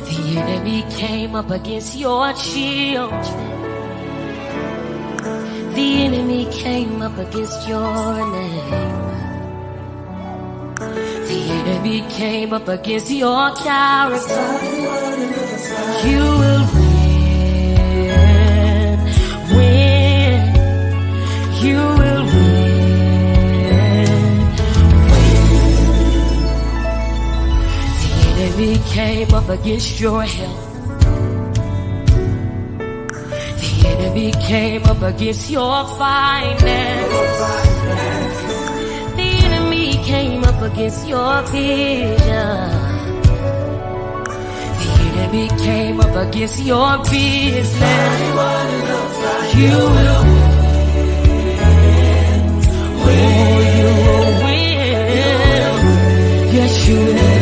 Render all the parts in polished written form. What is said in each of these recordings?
The enemy came up against your children. The enemy came up against your name. The enemy came up against your character. You will win, win. You will win, win. The enemy came up against your health. The enemy came up against your finances. The enemy came up against your vision. The enemy came up against your business. You will win. Oh, you will win. Yes, you will.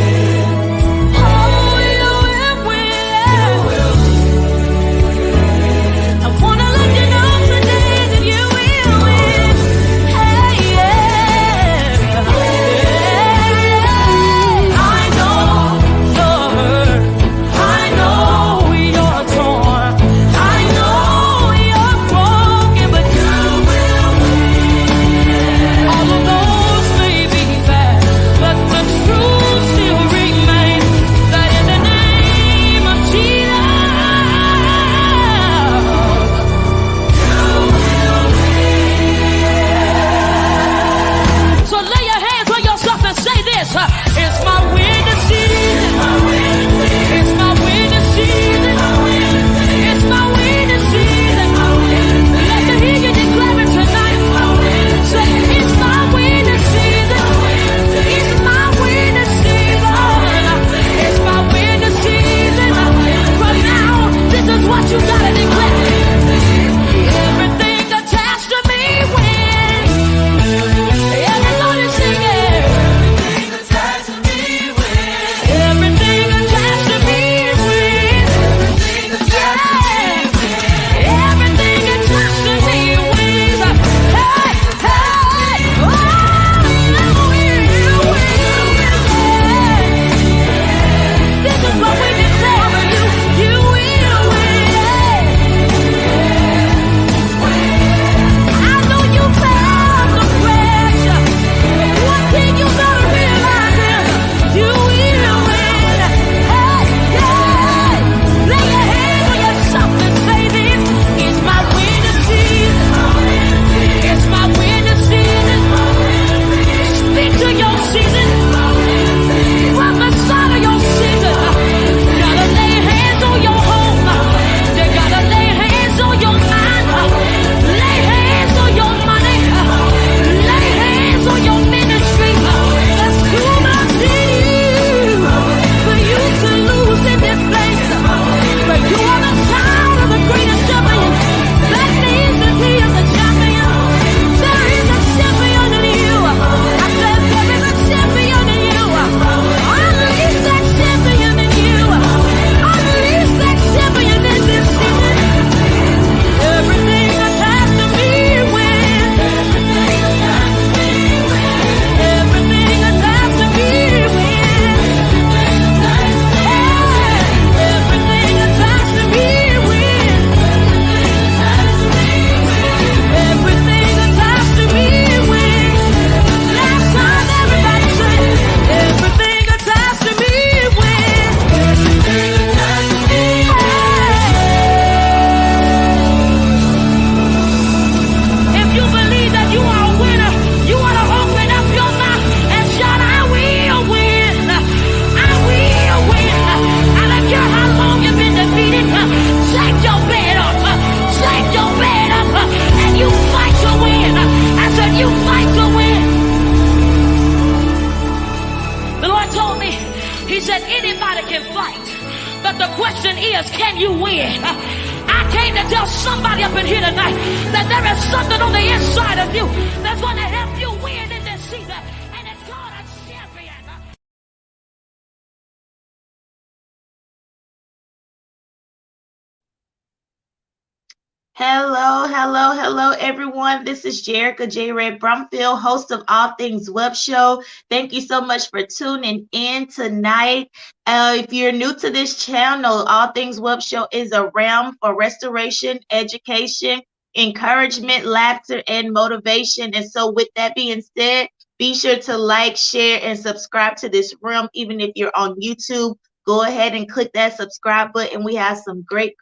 Hello, everyone. This is Jerica J. Red Brumfield, host of All Things Web Show. Thank you so much for tuning in tonight. If you're new to this channel, All Things Web Show is a realm for restoration, education, encouragement, laughter, and motivation. And so, with that being said, be sure to like, share, and subscribe to this realm, even if you're on YouTube. Go ahead and click that subscribe button. We have some great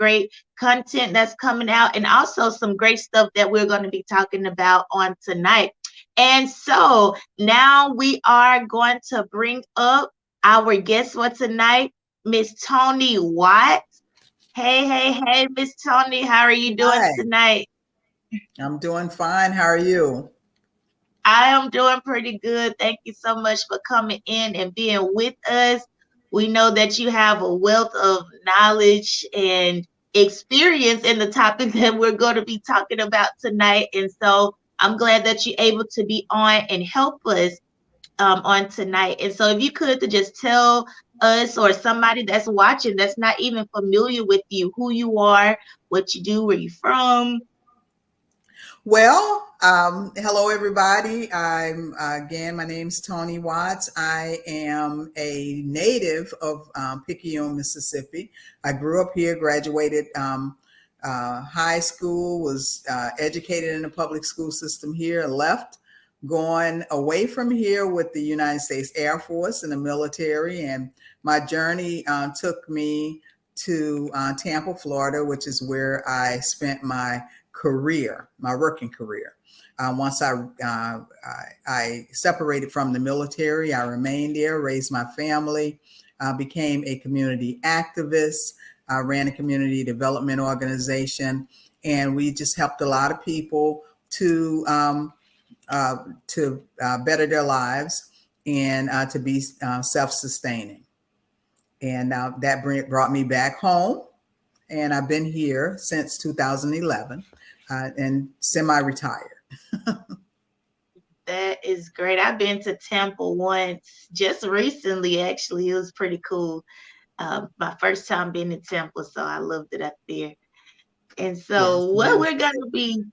content that's coming out and also some great stuff that we're going to be talking about on tonight. And so now we are going to bring up our guest for tonight, Miss Tony Watts. Hey, Miss Tony, how are you doing Hi, tonight? I'm doing fine. How are you? I am doing pretty good. Thank you so much for coming in and being with us. We know that you have a wealth of knowledge and experience in the topic that we're going to be talking about tonight. And so I'm glad that you're able to be on and help us on tonight. And so if you could to just tell us or somebody that's watching that's not even familiar with you, who you are, what you do, where you're from. Well, hello everybody. I'm again. My name's Tony Watts. I am a native of Picayune, Mississippi. I grew up here, graduated high school, was educated in the public school system here, left, going away from here with the United States Air Force in the military, and my journey took me to Tampa, Florida, which is where I spent my career, my working career. Once I separated from the military, I remained there, raised my family, became a community activist. I ran a community development organization, and we just helped a lot of people to better their lives and to be self-sustaining. And that brought me back home, and I've been here since 2011 and semi-retired. That is great. I've been to Tampa once, just recently, actually. It was pretty cool. My first time being in Tampa, so I loved it up there. And Yes, so, what we're beautiful going city. to be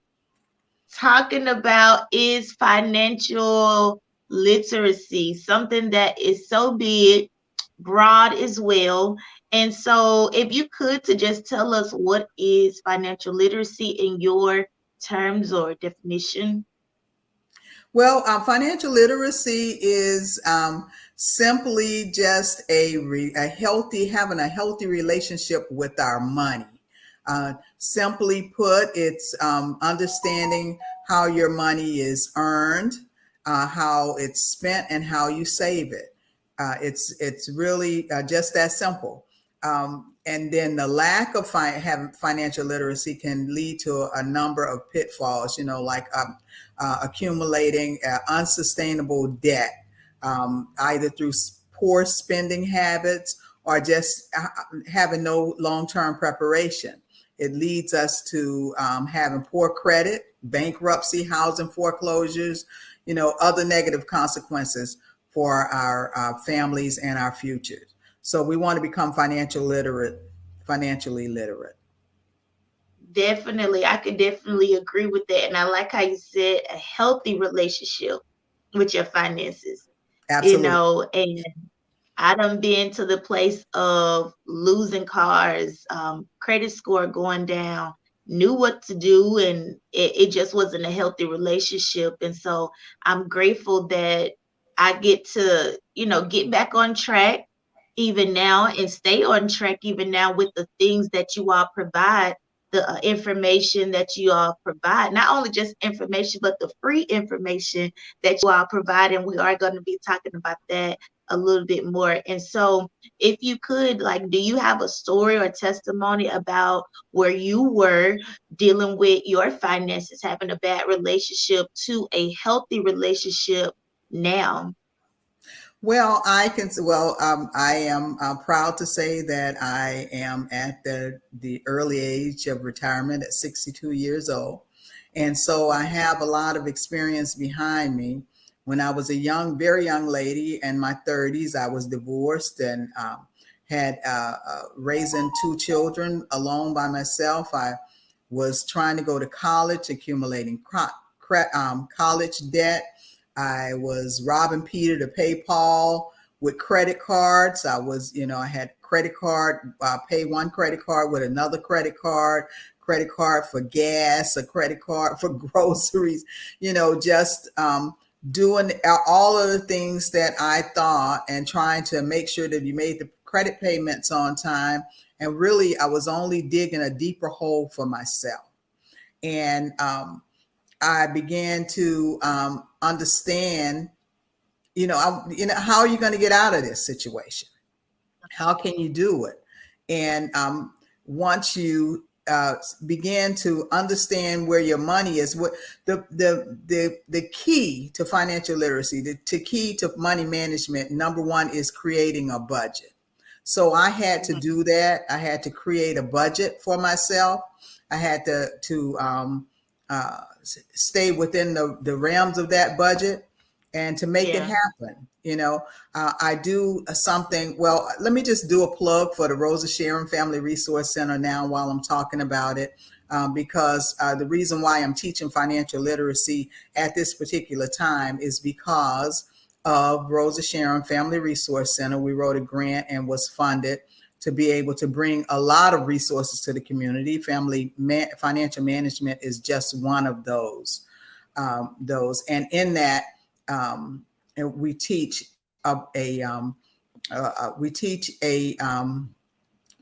talking about is financial literacy, something that is so big, broad as well. And so, if you could to just tell us what is financial literacy in your terms or definition. Well, financial literacy is simply just a healthy, having a healthy relationship with our money. Simply put, it's understanding how your money is earned, how it's spent, and how you save it. It's really just that simple. And then the lack of having financial literacy can lead to a number of pitfalls. Like accumulating unsustainable debt, either through poor spending habits or just having no long-term preparation. It leads us to having poor credit, bankruptcy, housing foreclosures, other negative consequences for our families and our futures. So we want to become financially literate. Definitely, I could definitely agree with that. And I like how you said a healthy relationship with your finances, Absolutely. and I done been to the place of losing cars, credit score going down, knew what to do, and it just wasn't a healthy relationship. And so I'm grateful that I get to, get back on track even now and stay on track even now with the things that you all provide, the information that you all provide, not only just information, but the free information that you all provide. And we are going to be talking about that a little bit more. And so, if you could, like, do you have a story or testimony about where you were dealing with your finances, having a bad relationship to a healthy relationship now? I am proud to say that I am at the early age of retirement at 62 years old. And so I have a lot of experience behind me. When I was a very young lady in my 30s, I was divorced and had raising two children alone by myself. I was trying to go to college, accumulating college debt. I was robbing Peter to pay Paul with credit cards. I was, I had credit card, pay one credit card with another credit card for gas, a credit card for groceries, just doing all of the things that I thought and trying to make sure that you made the credit payments on time. And really, I was only digging a deeper hole for myself. And I began to understand, how are you going to get out of this situation? How can you do it? And once you begin to understand where your money is, what the key to financial literacy, the key to money management, number one is creating a budget. So I had to do that. I had to create a budget for myself. I had to stay within the realms of that budget and to make it happen. I do something. Well, let me just do a plug for the Rosa Sharon Family Resource Center now while I'm talking about it, because the reason why I'm teaching financial literacy at this particular time is because of Rosa Sharon Family Resource Center. We wrote a grant and was funded to be able to bring a lot of resources to the community. Financial management is just one of those. And in that, we teach a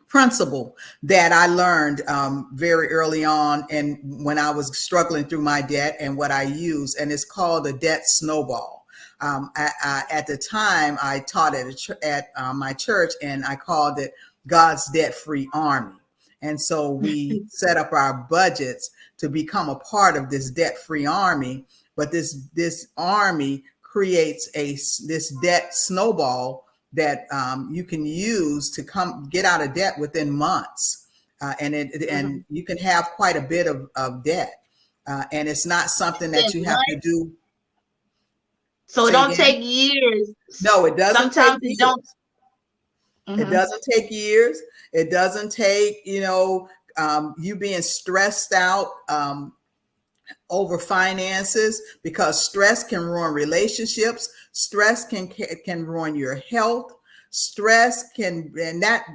principle that I learned very early on, and when I was struggling through my debt, and what I use, and it's called the debt snowball. At the time, I taught at my church, and I called it God's Debt-Free Army. And so we set up our budgets to become a part of this debt-free army. But this army creates this debt snowball that you can use to get out of debt within months, and you can have quite a bit of debt, and it's not something that you have to do. So it don't take years. No, it doesn't. Sometimes it don't. It doesn't take years. It doesn't take you being stressed out over finances, because stress can ruin relationships. Stress can ruin your health. Stress can, and that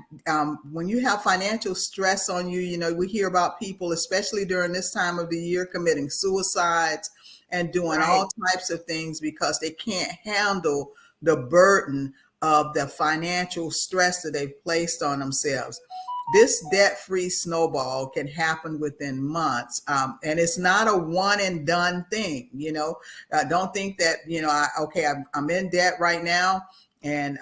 when you have financial stress on you, we hear about people, especially during this time of the year, committing suicides and doing all types of things because they can't handle the burden of the financial stress that they've placed on themselves. This debt-free snowball can happen within months, and it's not a one and done thing. Don't think that I'm in debt right now, and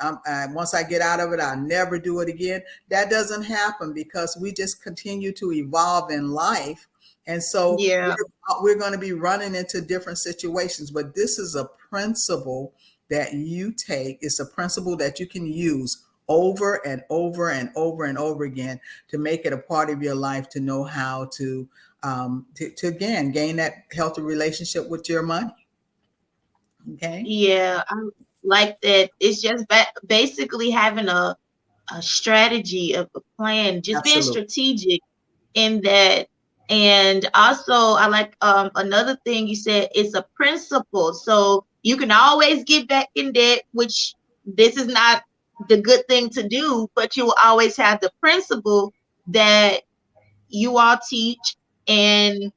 once I get out of it, I'll never do it again. That doesn't happen, because we just continue to evolve in life, and so we're going to be running into different situations. But this is a principle that you take. It's a principle that you can use over and over and over and over again to make it a part of your life, to know how to again gain that healthy relationship with your money. Okay. Yeah, I like that. It's just basically having a strategy, of a plan, just being strategic in that. And also, I like another thing you said, it's a principle. So you can always get back in debt, which this is not the good thing to do, but you will always have the principle that you all teach, and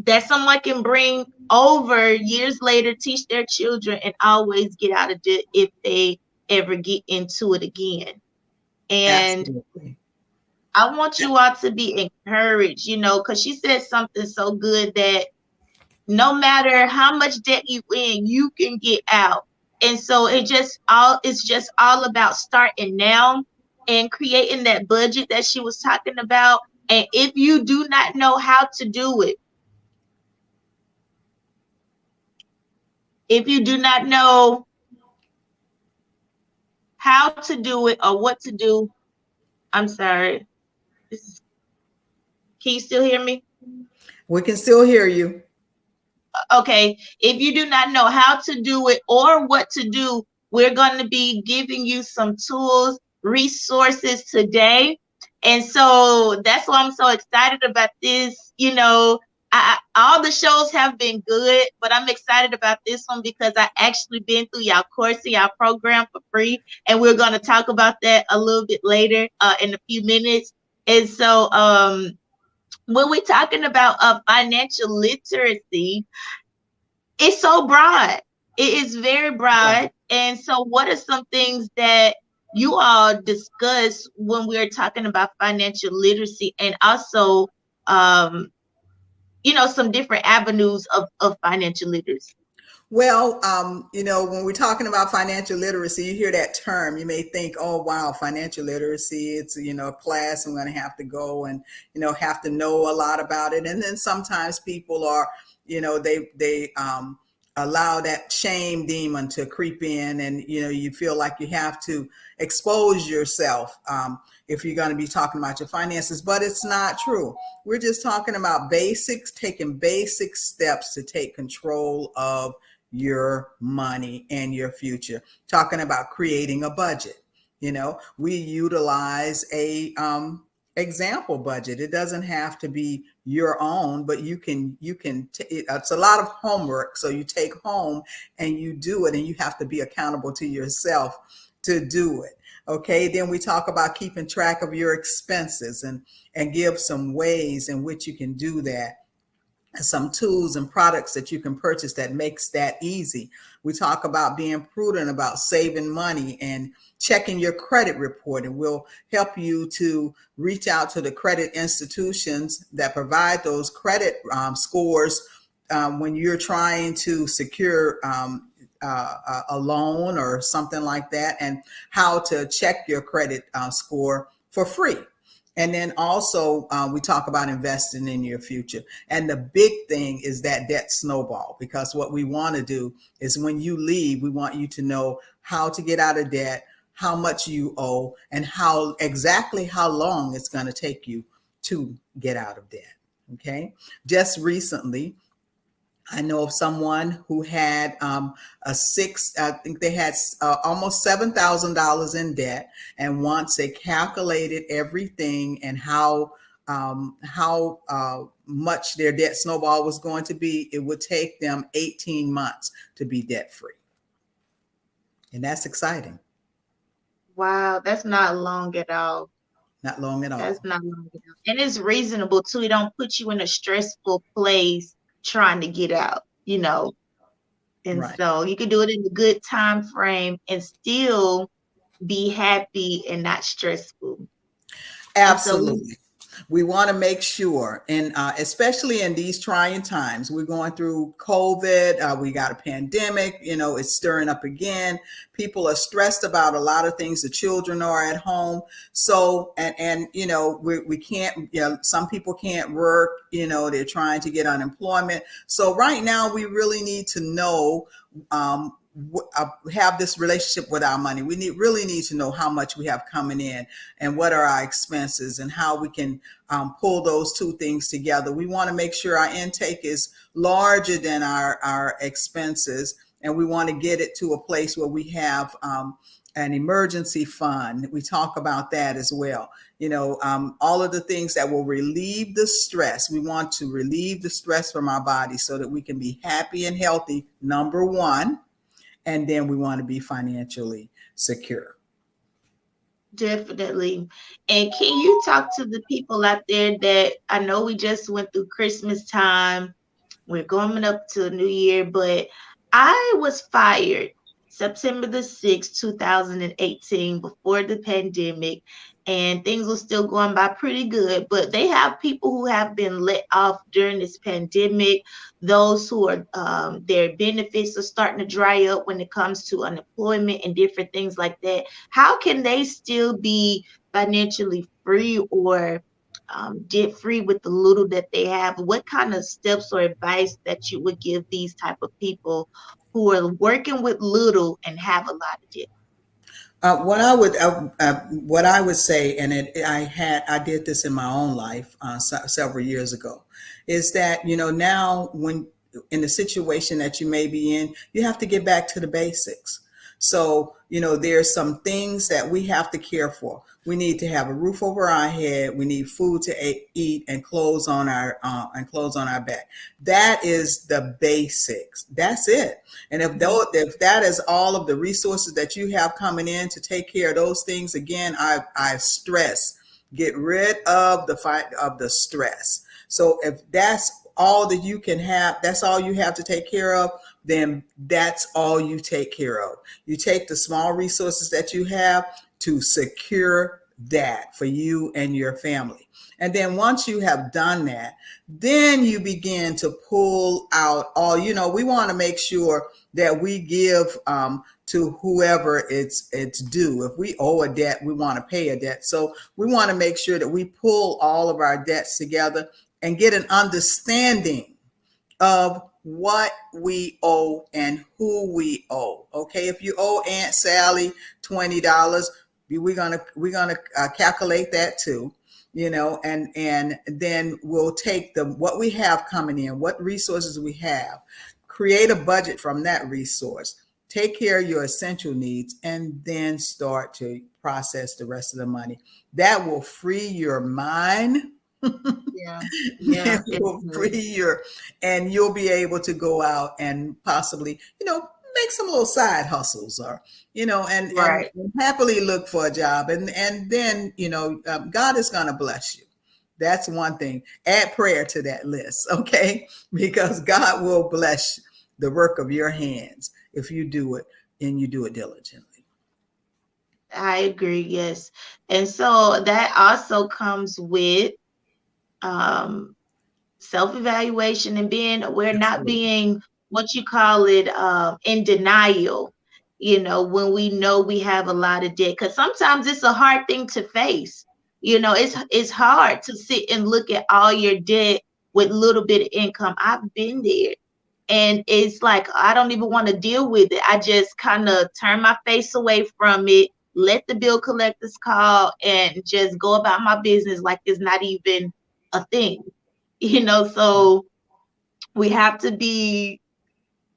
that someone can bring over years later, teach their children, and always get out of debt if they ever get into it again. And absolutely. I want you all to be encouraged, because she said something so good, that no matter how much debt you in, you can get out. And so it's just all about starting now and creating that budget that she was talking about. And if you do not know how to do it, if you do not know how to do it or what to do, I'm sorry. Can you still hear me? We can still hear you. Okay. If you do not know how to do it or what to do, we're going to be giving you some tools, resources today And so that's why I'm so excited about this. All the shows have been good, but I'm excited about this one because I actually been through y'all course and y'all program for free. And we're going to talk about that a little bit later in a few minutes. And so when we're talking about financial literacy, it's so broad. It is very Right. broad. And so what are some things that you all discuss when we're talking about financial literacy, and also some different avenues of financial literacy? Well, when we're talking about financial literacy, you hear that term, you may think, oh, wow, financial literacy, it's, a class I'm going to have to go and, have to know a lot about it. And then sometimes people are, they allow that shame demon to creep in, and, you feel like you have to expose yourself if you're going to be talking about your finances, but it's not true. We're just talking about basics, taking basic steps to take control of your money and your future. Talking about creating a budget. We utilize a example budget. It doesn't have to be your own, but it's a lot of homework. So you take home and you do it, and you have to be accountable to yourself to do it. Okay, then we talk about keeping track of your expenses and give some ways in which you can do that, some tools and products that you can purchase that makes that easy. We talk about being prudent about saving money and checking your credit report, and we'll help you to reach out to the credit institutions that provide those credit scores when you're trying to secure a loan or something like that, and how to check your credit score for free. And then also we talk about investing in your future. And the big thing is that debt snowball, because what we want to do is when you leave, we want you to know how to get out of debt, how much you owe, and exactly how long it's going to take you to get out of debt. Okay. Just recently, I know of someone who had I think they had almost $7,000 in debt. And once they calculated everything and how much their debt snowball was going to be, it would take them 18 months to be debt free. And that's exciting. Wow, that's not long at all. Not long at all. That's not long at all. And it's reasonable too. It don't put you in a stressful place trying to get out, And Right. so you can do it in a good time frame and still be happy and not stressful. Absolutely. We want to make sure, and especially in these trying times, we're going through COVID, we got a pandemic, it's stirring up again. People are stressed about a lot of things. The children are at home. So, and we can't, some people can't work, they're trying to get unemployment. So right now we really need to know, have this relationship with our money. We really need to know how much we have coming in and what are our expenses and how we can pull those two things together. We want to make sure our intake is larger than our expenses, and we want to get it to a place where we have an emergency fund. We talk about that as well. All of the things that will relieve the stress. We want to relieve the stress from our body so that we can be happy and healthy, number one. And then we want to be financially secure. Definitely. And can you talk to the people out there that, I know we just went through Christmas time, we're going up to New Year, but I was fired September the 6th, 2018, before the pandemic, and things were still going by pretty good. But they have people who have been let off during this pandemic, those who are their benefits are starting to dry up when it comes to unemployment and different things like that. How can they still be financially free or debt free with the little that they have? What kind of steps or advice that you would give these type of people who are working with little and have a lot of debt? What I would say, and I did this in my own life several years ago, is that now when in the situation that you may be in, you have to get back to the basics. So there's some things that we have to care for. We need to have a roof over our head. We need food to eat and clothes on our back. That is the basics. That's it. And if that is all of the resources that you have coming in to take care of those things, again, I stress, get rid of the stress. So if that's all that you can have, that's all you have to take care of, then that's all you take care of. You take the small resources that you have to secure that for you and your family. And then once you have done that, then you begin to pull out all, we want to make sure that we give to whoever it's due. If we owe a debt, we want to pay a debt. So we want to make sure that we pull all of our debts together and get an understanding of what we owe and who we owe. Okay, if you owe Aunt Sally $20, we're gonna calculate that too, and then we'll take what we have coming in, what resources we have, create a budget from that resource, take care of your essential needs, and then start to process the rest of the money. That will free your mind. Yeah, it will free and you'll be able to go out and possibly, make some little side hustles, or and happily look for a job, and then God is going to bless you. That's one thing. Add prayer to that list, okay? Because God will bless the work of your hands if you do it and you do it diligently. I agree. Yes. And so that also comes with self-evaluation and we're not being, what you call it, in denial, when we know we have a lot of debt, because sometimes it's a hard thing to face. It's hard to sit and look at all your debt with little bit of income. I've been there, and it's like, I don't even want to deal with it. I just kind of turn my face away from it, let the bill collectors call, and just go about my business like it's not even a thing. So we have to be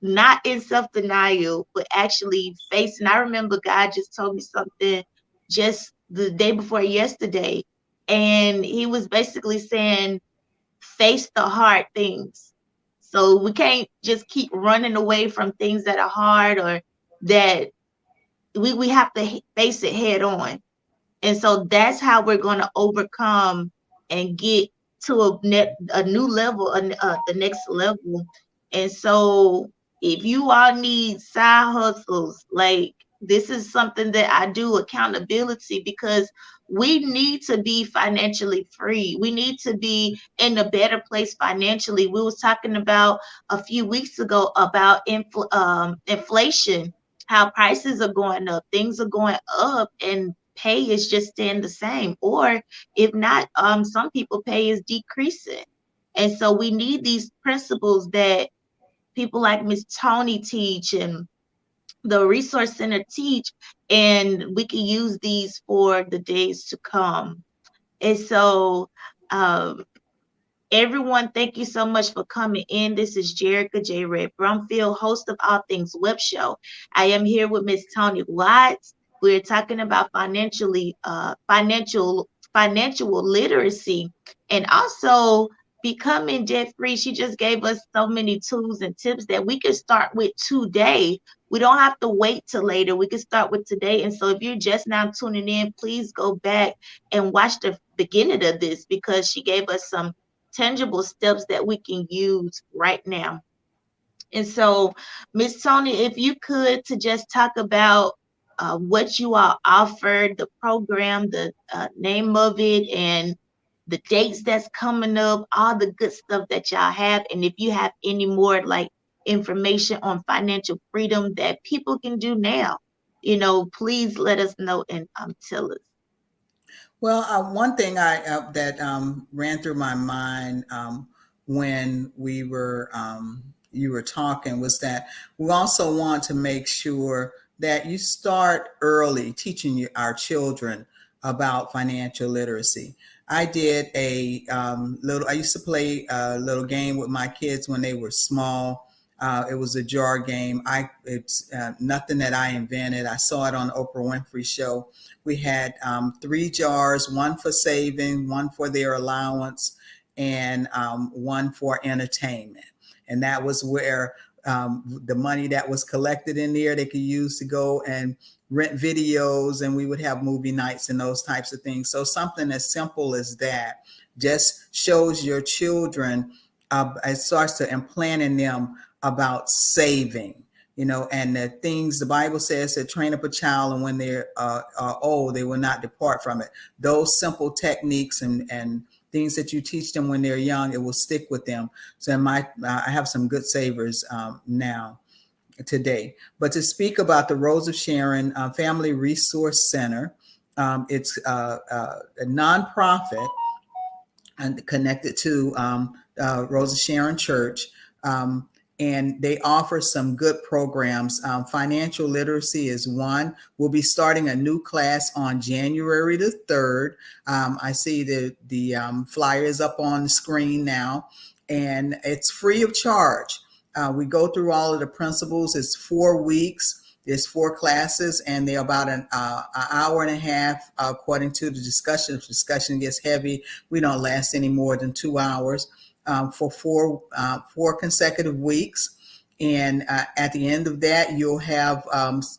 not in self-denial, but actually facing. I remember God just told me something just the day before yesterday, and he was basically saying, face the hard things. So we can't just keep running away from things that are hard, or that we have to face it head on. And so that's how we're going to overcome and get to a new level, the next level. And so if you all need side hustles, like, this is something that I do, accountability, because we need to be financially free. We need to be in a better place financially. We was talking about a few weeks ago about inflation, how prices are going up, things are going up, and pay is just staying the same, or if not, some people pay is decreasing. And so we need these principles that people like Miss Tony teach, and the resource center teach, and we can use these for the days to come. And so everyone, thank you so much for coming in. This is Jerica J. Red Brumfield, host of All Things Web Show. I am here with Miss Tony Watts. We're talking about financial literacy, and also becoming debt free. She just gave us so many tools and tips that we can start with today. We don't have to wait till later. We can start with today. And so if you're just now tuning in, please go back and watch the beginning of this, because she gave us some tangible steps that we can use right now. And so, Miss Tony, if you could, to just talk about what you all offered, the program, the name of it, and the dates that's coming up, all the good stuff that y'all have. And if you have any more like information on financial freedom that people can do now, please let us know and tell us. Well, one thing that ran through my mind when you were talking was that we also want to make sure that you start early teaching our children about financial literacy. I did I used to play a little game with my kids when they were small. It was a jar game. It's nothing that I invented. I saw it on the Oprah Winfrey show. We had 3 jars, one for saving, one for their allowance, and one for entertainment. And that was where the money that was collected in there, they could use to go and rent videos, and we would have movie nights and those types of things. So something as simple as that just shows your children, it starts to implant in them about saving, and the things the Bible says that train up a child, and when they're old, they will not depart from it. Those simple techniques and things that you teach them when they're young, it will stick with them. So I have some good savers now today. But to speak about the Rose of Sharon Family Resource Center, it's a nonprofit and connected to Rose of Sharon Church. And they offer some good programs. Financial literacy is one. We'll be starting a new class on January the 3rd. I see the flyers up on the screen now, and it's free of charge. We go through all of the principles. It's 4 weeks. There's 4 classes, and they're about an hour and a half, according to the discussion. If the discussion gets heavy, we don't last any more than 2 hours. For 4 consecutive weeks. And at the end of that, you'll have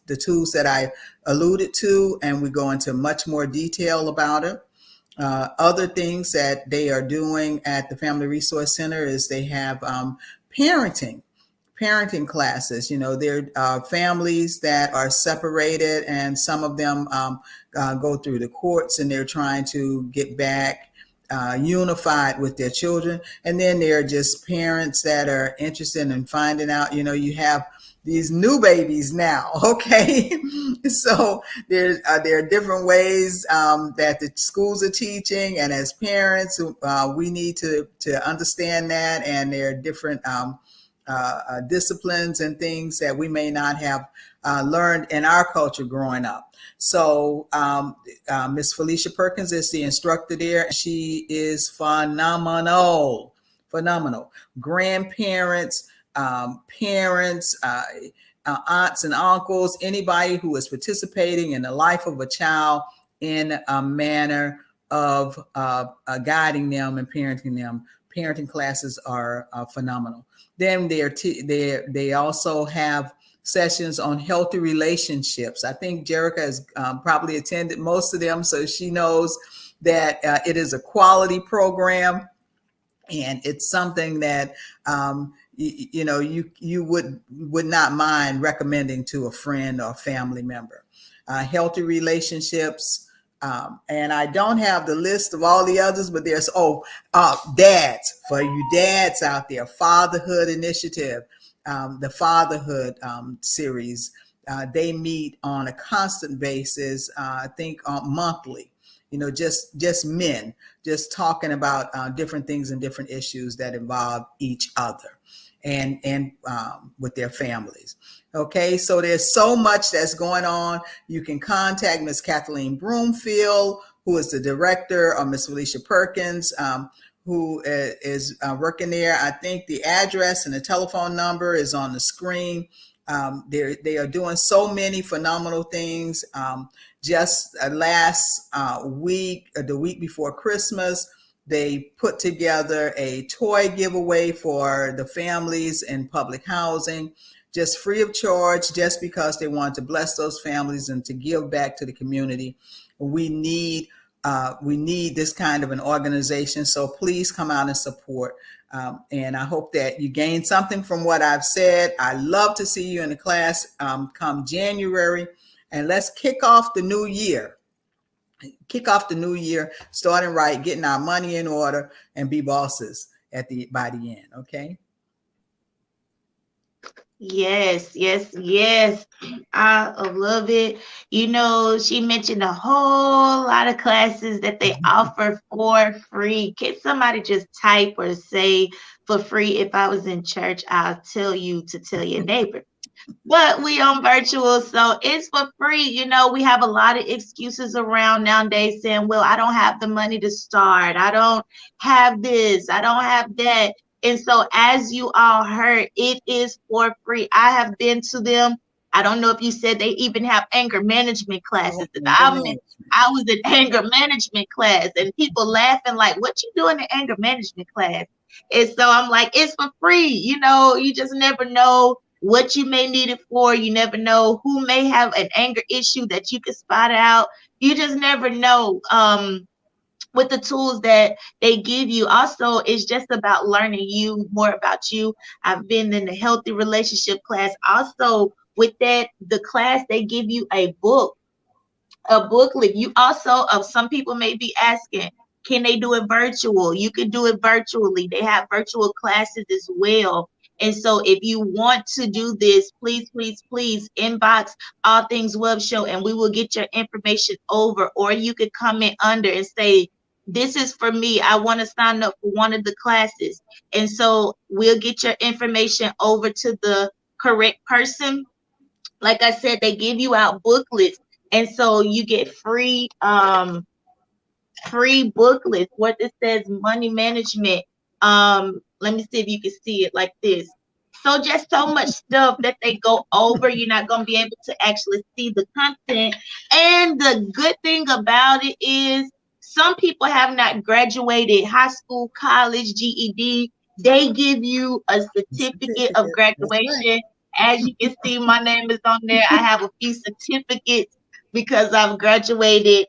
the tools that I alluded to, and we go into much more detail about it. Other things that they are doing at the Family Resource Center is they have parenting classes. There are families that are separated, and some of them go through the courts, and they're trying to get back unified with their children. And then there are just parents that are interested in finding out, you have these new babies now. Okay. So there are different ways that the schools are teaching. And as parents, we need to understand that. And there are different disciplines and things that we may not have learned in our culture growing up. So Miss Felicia Perkins is the instructor there. She is phenomenal. Grandparents, parents, aunts and uncles, anybody who is participating in the life of a child in a manner of guiding them and parenting them. Parenting classes are phenomenal. Then they also have sessions on healthy relationships. I think Jerica has probably attended most of them, so she knows that it is a quality program, and it's something that you would not mind recommending to a friend or family member. Healthy relationships. And I don't have the list of all the others, but there's dads, for you dads out there, Fatherhood Initiative, the Fatherhood series. They meet on a constant basis, I think monthly. Just men, just talking about different things and different issues that involve each other and with their families. Okay, so there's so much that's going on. You can contact Miss Kathleen Broomfield, who is the director, or Miss Felicia Perkins, who is working there. I think the address and the telephone number is on the screen. They are doing so many phenomenal things. Just last week, the week before Christmas, they put together a toy giveaway for the families in public housing, just free of charge, just because they want to bless those families and to give back to the community. We need this kind of an organization. So please come out and support. And I hope that you gain something from what I've said. I love to see you in the class come January, and let's kick off the new year. Starting right, getting our money in order, and be bosses by the end. Okay. Yes. I love it. She mentioned a whole lot of classes that they offer for free. Can somebody just type or say for free? If I was in church, I'll tell you to tell your neighbor. But we on virtual, so it's for free. We have a lot of excuses around nowadays saying, well, I don't have the money to start. I don't have this. I don't have that. And so, as you all heard, it is for free. I have been to them. I don't know if you said they even have anger management Oh, classes. anger I management. was in anger management class, and people laughing like, "What you doing in anger management class?" And so I'm like, "It's for free." You just never know what you may need it for. You never know who may have an anger issue that you can spot out. You just never know. With the tools that they give you. Also, it's just about learning you more about you. I've been in the healthy relationship class. Also, with that, the class they give you a booklet. You also, some people may be asking, can they do it virtual? You can do it virtually. They have virtual classes as well. And so if you want to do this, please, please, please inbox All Things Web Show and we will get your information over. Or you could comment under and say, this is for me. I want to sign up for one of the classes. And so we'll get your information over to the correct person. Like I said, they give you out booklets, and so you get free booklets what it says money management. Let me see if you can see it like this. So just so much stuff that they go over. You're not going to be able to actually see the content. And the good thing about it is some people have not graduated high school, college, GED. They give you a certificate of Certificate. That's right. graduation. As you can see, my name is on there. I have a few certificates because I've graduated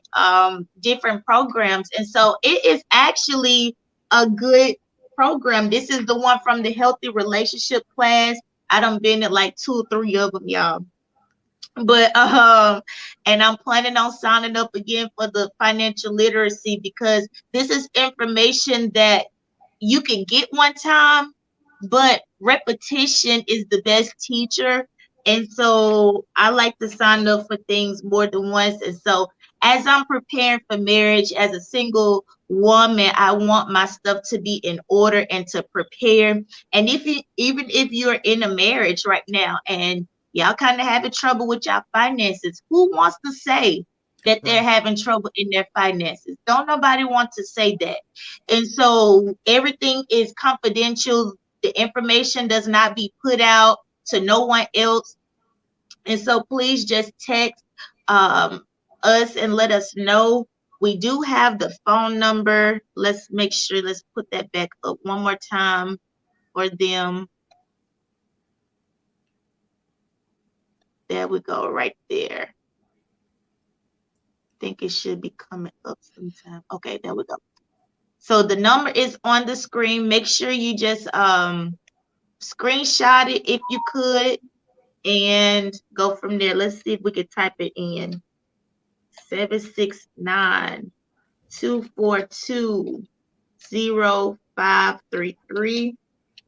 different programs. And so it is actually a good program. This is the one from the healthy relationship class. I done been at like 2 or 3 of them, y'all. But and I'm planning on signing up again for the financial literacy because this is information that you can get one time, but repetition is the best teacher. And so I like to sign up for things more than once. And so as I'm preparing for marriage as a single woman, I want my stuff to be in order and to prepare. And even if you're in a marriage right now and y'all kind of having trouble with y'all finances, who wants to say that they're Right. having trouble in their finances? Don't nobody want to say that. And so everything is confidential. The information does not be put out to no one else. And so please just text um, us and let us know. We do have the phone number. Let's make sure, let's put that back up one more time for them. There we go, right there. Think it should be coming up sometime. Okay, there we go. So the number is on the screen. Make sure you just screenshot it if you could and go from there. Let's see if we can type it in. 769-242-0533.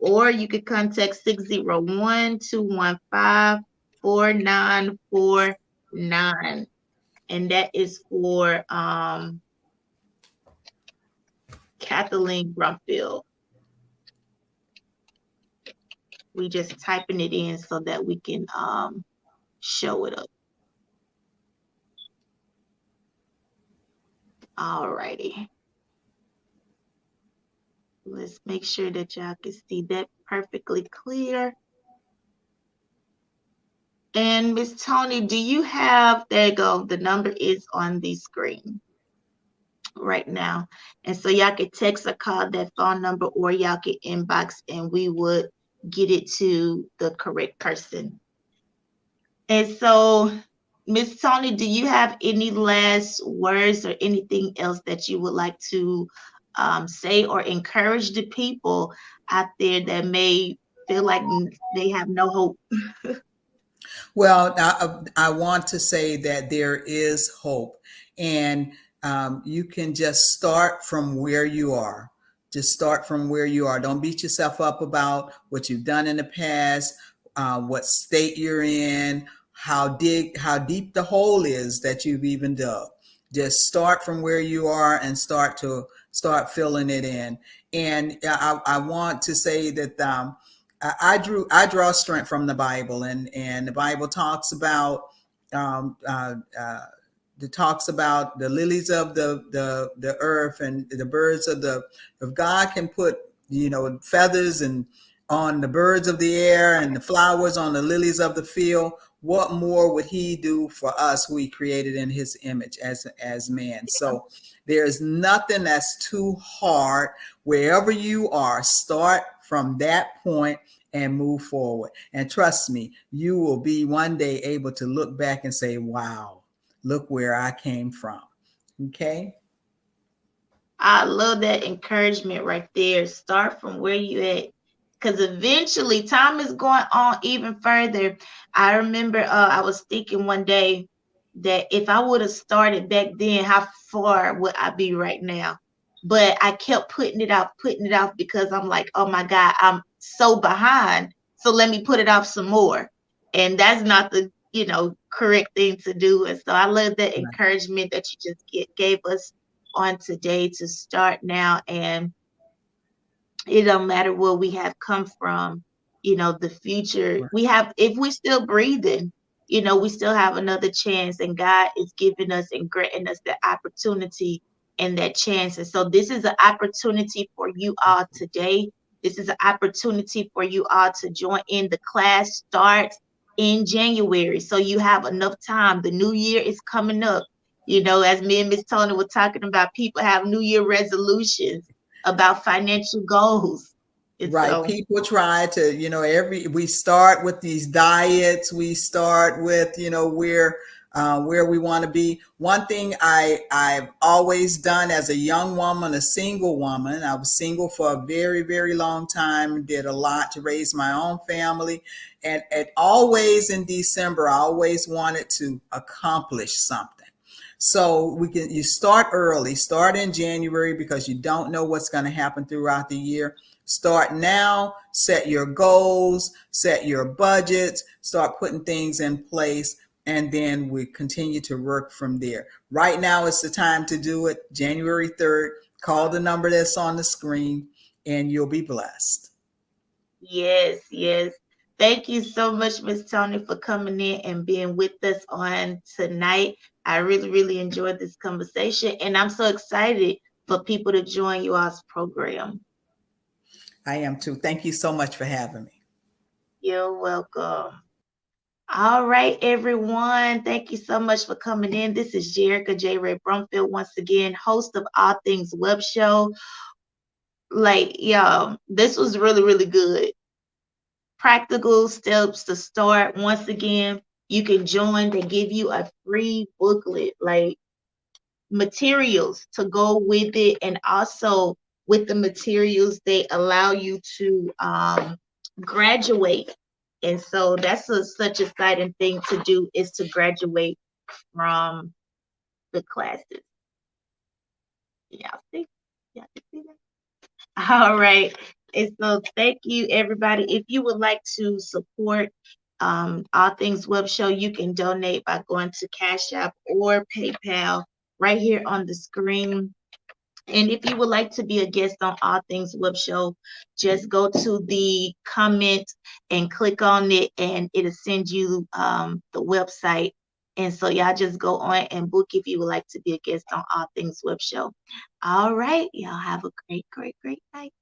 Or you could contact 601-215-4949. And that is for Kathleen Brumfield. We just typing it in so that we can show it up. All righty. Let's make sure that y'all can see that perfectly clear. And Miss Tony, do you have, there you go, the number is on the screen right now. And so y'all can text or call that phone number or y'all can inbox and we would get it to the correct person. And so, Miss Tony, do you have any last words or anything else that you would like to say or encourage the people out there that may feel like they have no hope? Well, I want to say that there is hope, and you can just start from where you are. Just start from where you are. Don't beat yourself up about what you've done in the past, what state you're in, how deep the hole is that you've even dug. Just start from where you are and start filling it in. And I want to say that I draw strength from the Bible, and the Bible talks about um, uh, uh, the lilies of the earth and the birds of God can put feathers and on the birds of the air and the flowers on the lilies of the field, what more would he do for us who he created in his image as man? So there's nothing that's too hard. Wherever you are, start from that point and move forward. And trust me, you will be one day able to look back and say, wow, look where I came from. Okay. I love that encouragement right there. Start from where you at. Because eventually time is going on even further. I remember I was thinking one day that if I would have started back then, how far would I be right now? But I kept putting it off because I'm like, oh my God, I'm so behind. So let me put it off some more. And that's not the, correct thing to do. And so I love that encouragement that you just gave us on today to start now. And it don't matter where we have come from, the future Right. we have, if we still breathing, we still have another chance, and God is giving us and granting us the opportunity and that chance. And so this is an opportunity for you all today. This is an opportunity for you all to join in. The class starts in January, so you have enough time. The new year is coming up. As me and Miss Tony were talking about, people have New Year resolutions about financial goals. And Right. so, People try to, we start with these diets. We start with, where we want to be. One thing I've always done as a young woman, a single woman, I was single for a very, very long time, did a lot to raise my own family. And always in December, I always wanted to accomplish something. So you start early, start in January because you don't know what's going to happen throughout the year. Start now, set your goals, set your budgets, start putting things in place, and then we continue to work from there. Right now is the time to do it. January 3rd, call the number that's on the screen and you'll be blessed. yes, yes. Thank you so much, Miss Tony, for coming in and being with us on tonight. I really, really enjoyed this conversation, and I'm so excited for people to join you all's program. I am too. Thank you so much for having me. You're welcome. All right, everyone. Thank you so much for coming in. This is Jerica J. Ray Brumfield, once again, host of All Things Web Show. Like, y'all, this was really, really good. Practical steps to start. Once again, you can join. They give you a free booklet, like materials to go with it. And also with the materials, they allow you to graduate. And so that's such a exciting thing to do, is to graduate from the classes. Y'all see? Y'all see that? All right. And so thank you, everybody. If you would like to support All Things Web Show, you can donate by going to Cash App or PayPal right here on the screen. And if you would like to be a guest on All Things Web Show, just go to the comment and click on it, and it'll send you the website. And so y'all just go on and book if you would like to be a guest on All Things Web Show. All right. Y'all have a great, great, great night.